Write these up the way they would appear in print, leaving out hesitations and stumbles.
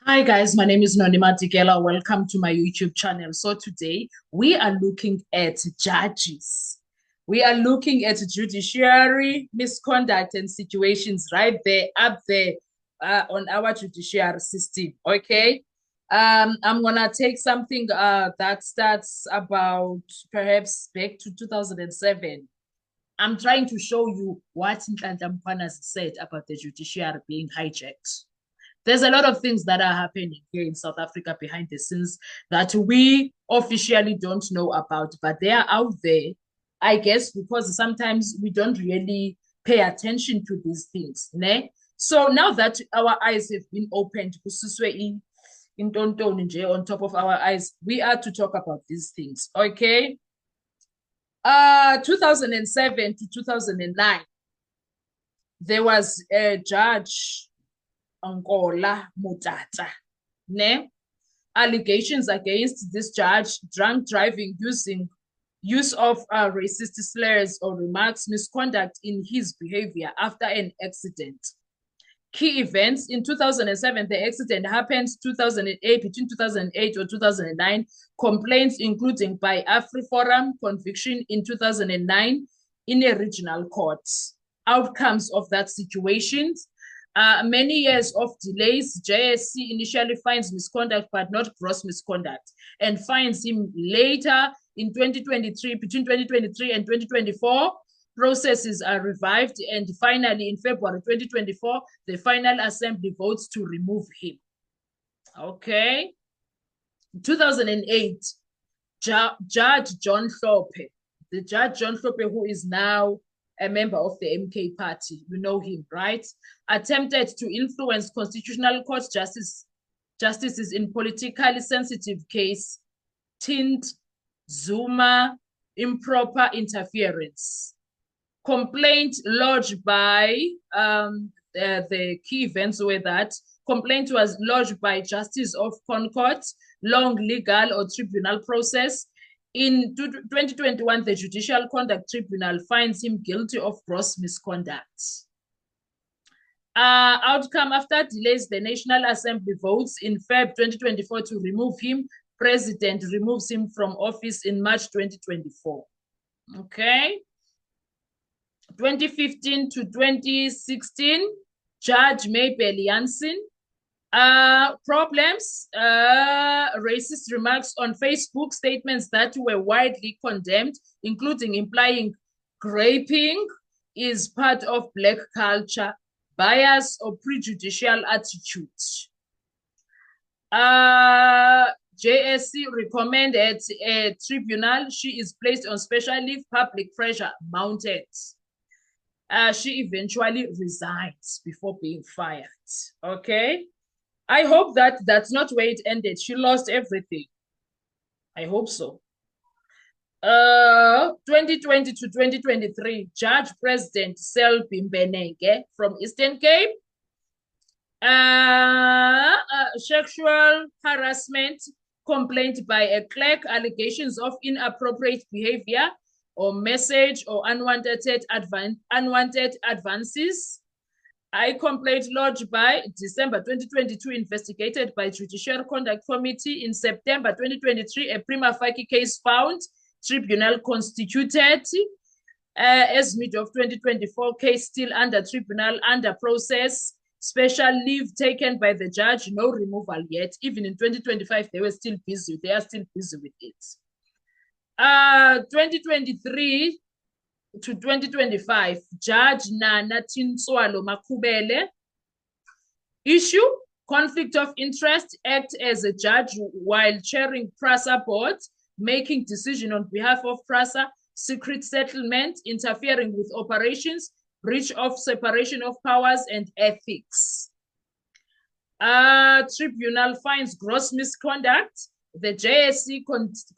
Hi guys, my name is Nonima Digela. Welcome to my YouTube channel. So today we are looking at judges. We are looking at judiciary misconduct and situations right there, up there on our judiciary system. Okay. I'm gonna take something that starts about perhaps back to 2007. I'm trying to show you what Nhlanhla Mkhwanazi said about the judiciary being hijacked. There's a lot of things that are happening here in South Africa behind the scenes that we officially don't know about, but they are out there, I guess, because sometimes we don't really pay attention to these things. Ne? So now that our eyes have been opened, in on top of our eyes, we are to talk about these things. Okay. 2007 to 2009, there was a judge, Nkola Motata, ne? Allegations against this judge: drunk driving, use of racist slurs or remarks, misconduct in his behavior after an accident. Key events in 2007, the accident happened 2008, between 2008 or 2009. Complaints including by AfriForum, conviction in 2009 in a regional court. Outcomes of that situation: many years of delays. JSC initially finds misconduct but not gross misconduct, and finds him later in 2023. Between 2023 and 2024, processes are revived, and finally in February 2024, the final assembly votes to remove him. Okay. 2008, Judge John Hlophe, the Judge John Hlophe, who is now a member of the MK party, you know him, right? Attempted to influence Constitutional Court justices in politically sensitive case, Tint Zuma improper interference. Complaint lodged by the key events were that complaint was lodged by Justice of Concord, long legal or tribunal process. In 2021, the Judicial Conduct Tribunal finds him guilty of gross misconduct. Outcome: after delays, the National Assembly votes in Feb 2024 to remove him. President removes him from office in March 2024. Okay. 2015 to 2016, Judge Mabel Jansen. Problems: racist remarks on Facebook, statements that were widely condemned, including implying graping is part of Black culture, bias or prejudicial attitude. JSC recommended a tribunal. She is placed on special leave, public pressure mounted. She eventually resigns before being fired. Okay. I hope that that's not where it ended. She lost everything. I hope so. 2020 to 2023, Judge President Selby Mbenenge from Eastern Cape. Sexual harassment complaint by a clerk, allegations of inappropriate behavior or message or unwanted advances. I complaint lodged by December 2022, investigated by Judicial Conduct Committee. In September 2023, a prima facie case found, tribunal constituted. As mid of 2024, case still under tribunal, under process. Special leave taken by the judge, no removal yet. Even in 2025, they were still busy. They are still busy with it. 2023 to 2025, Judge Nana Tinswalo Makubele. Issue: conflict of interest, act as a judge while chairing PRASA board, making decision on behalf of PRASA, secret settlement, interfering with operations, breach of separation of powers, and ethics. Tribunal finds gross misconduct. The JSC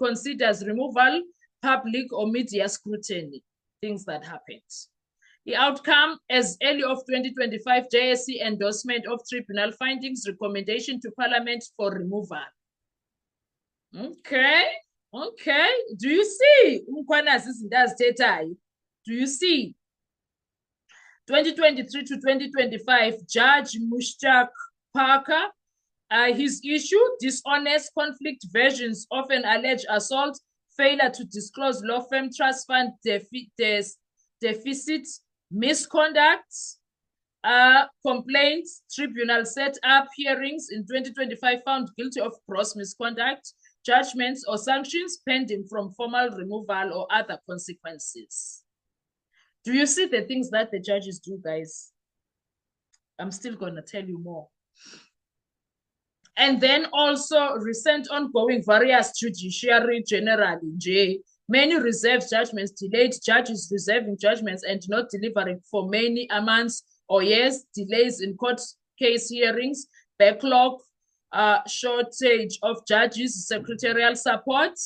considers removal, public or media scrutiny. Things that happened. The outcome: as early of 2025, JSC endorsement of tribunal findings, recommendation to Parliament for removal. Okay. Do you see? Do you see? 2023 to 2025, Judge Mushtaq Parker His issue, dishonest conflict versions, often allege assault, failure to disclose law firm trust fund deficit, misconduct, complaints, tribunal set up hearings in 2025 found guilty of gross misconduct, judgments or sanctions pending from formal removal or other consequences. Do you see the things that the judges do, guys? I'm still going to tell you more. And then also recent ongoing various judiciary generally, many reserved judgments, delayed judges reserving judgments and not delivering for many months or years, delays in court case hearings, backlog, shortage of judges, secretarial support,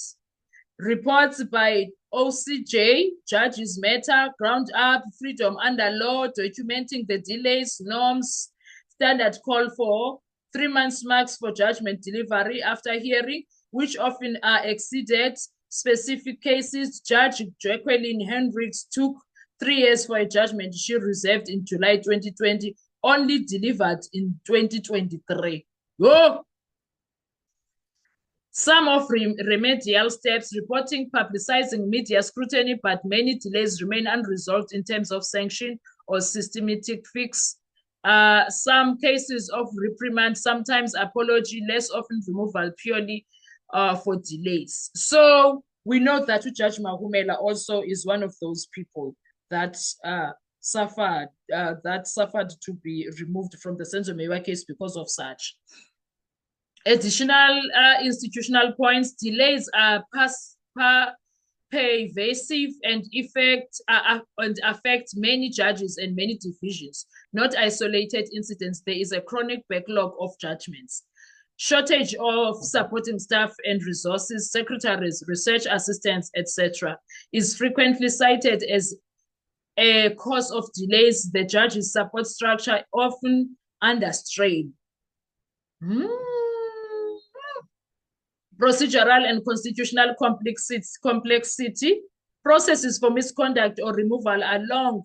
reports by OCJ, Judges Matter, Ground Up, Freedom Under Law, documenting the delays, norms, standard call for 3 months max for judgment delivery after hearing, which often are exceeded. Specific cases, Judge Jacqueline Hendricks took 3 years for a judgment she reserved in July 2020, only delivered in 2023. Whoa! Some of remedial steps, reporting, publicizing media scrutiny, but many delays remain unresolved in terms of sanction or systematic fix. Some cases of reprimand, sometimes apology, less often removal purely for delays. So we know that Judge Mahumela also is one of those people that suffered to be removed from the Senzo Meyiwa case because of such. Additional institutional points, delays are pervasive and affect many judges and many divisions, not isolated incidents. There is a chronic backlog of judgments. Shortage of supporting staff and resources, secretaries, research assistants, etc., is frequently cited as a cause of delays. The judge's support structure often under strain. Procedural and constitutional complexity. Processes for misconduct or removal are long.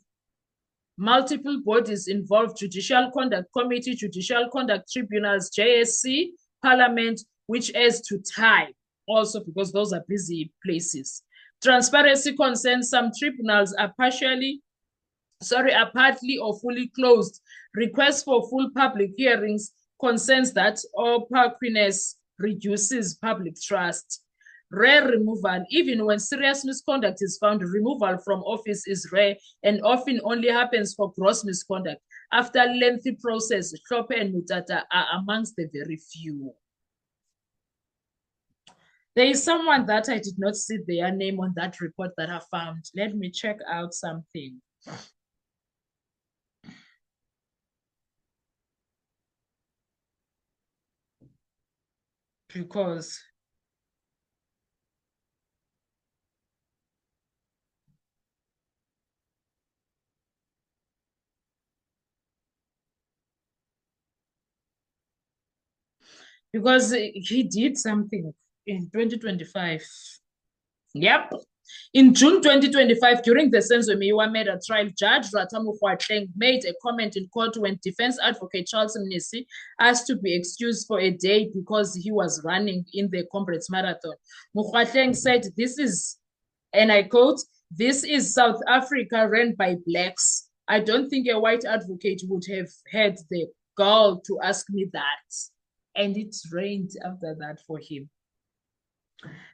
Multiple bodies involved: Judicial Conduct Committee, Judicial Conduct Tribunals, JSC, Parliament, which adds to time also because those are busy places. Transparency concerns: some tribunals are partly or fully closed. Requests for full public hearings concerns that opaqueness reduces public trust. Rare removal, even when serious misconduct is found, removal from office is rare and often only happens for gross misconduct. After lengthy process, Hlophe and Mutata are amongst the very few. There is someone that I did not see their name on that report that I found. Let me check out something. Because he did something in 2025. Yep. In June 2025, during the Senzo Meyiwa murder trial, Judge Ratha Mogoatleng made a comment in court when defense advocate Charles Mnisi asked to be excused for a day because he was running in the Comrades Marathon. Mogoatleng said, "This is," and I quote, "This is South Africa run by blacks. I don't think a white advocate would have had the gall to ask me that." And it rained after that for him.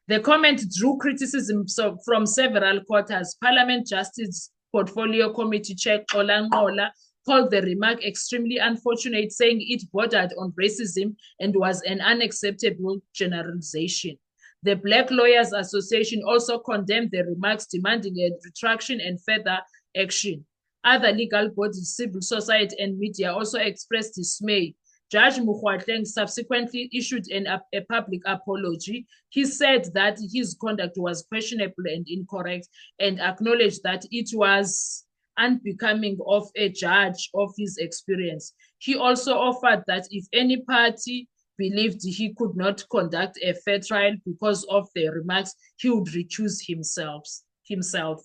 The comment drew criticism from several quarters. Parliament Justice Portfolio Committee Chair Xola Nqola called the remark extremely unfortunate, saying it bordered on racism and was an unacceptable generalization. The Black Lawyers Association also condemned the remarks, demanding a retraction and further action. Other legal bodies, civil society, and media also expressed dismay. Judge Mogoatleng subsequently issued a public apology. He said that his conduct was questionable and incorrect and acknowledged that it was unbecoming of a judge of his experience. He also offered that if any party believed he could not conduct a fair trial because of the remarks, he would recuse himself.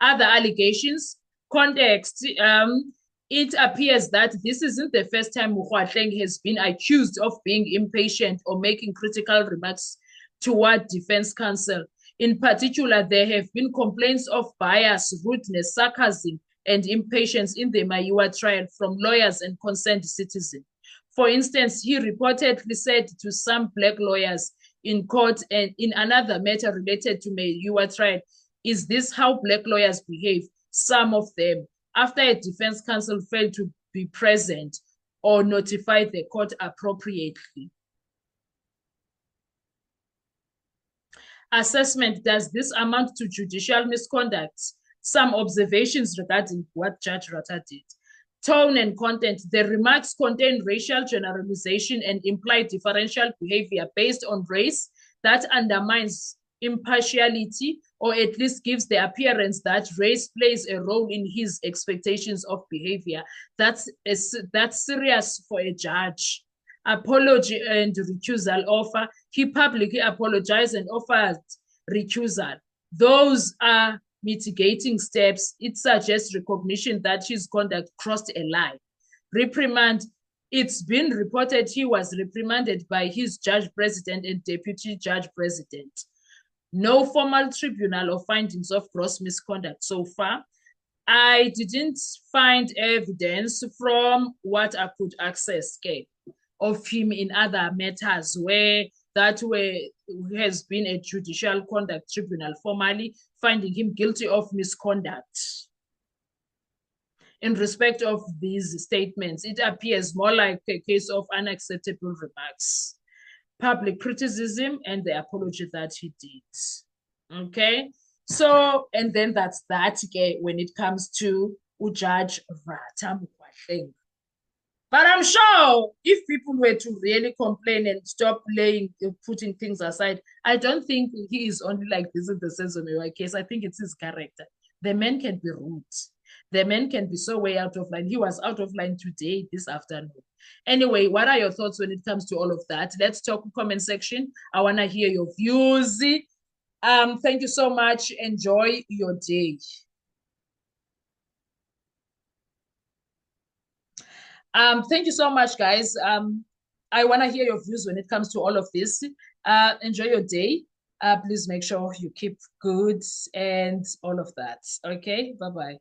Other allegations, context, It appears that this isn't the first time Mokgoatleng has been accused of being impatient or making critical remarks toward defense counsel. In particular, there have been complaints of bias, rudeness, sarcasm, and impatience in the Maiwa trial from lawyers and concerned citizens. For instance, he reportedly said to some black lawyers in court and in another matter related to Maiwa trial, "Is this how black lawyers behave?" Some of them, after a defense counsel failed to be present or notify the court appropriately. Assessment: does this amount to judicial misconduct? Some observations regarding what Judge Ratta did. Tone and content: the remarks contain racial generalization and imply differential behavior based on race that undermines impartiality, or at least gives the appearance that race plays a role in his expectations of behavior. That's serious for a judge. Apology and recusal offer. He publicly apologized and offered recusal. Those are mitigating steps. It suggests recognition that his conduct crossed a line. Reprimand: it's been reported he was reprimanded by his judge president and deputy judge president. No formal tribunal or findings of gross misconduct so far. I didn't find evidence from what I could access of him in other matters where that has been a judicial conduct tribunal formally finding him guilty of misconduct. In respect of these statements, it appears more like a case of unacceptable remarks, public criticism, and the apology that he did. Okay, so, and then that's that when it comes to Judge Ratta Mokgoatleng. But I'm sure if people were to really complain and stop putting things aside, I don't think he is only like this in the Senzo case. I think it's his character. The man can be rude. The man can be so way out of line. He was out of line today, this afternoon. Anyway, what are your thoughts when it comes to all of that? Let's talk comment section. I want to hear your views. Thank you so much. Enjoy your day. Thank you so much, guys. I want to hear your views when it comes to all of this. Enjoy your day. Please make sure you keep good and all of that. Okay, bye-bye.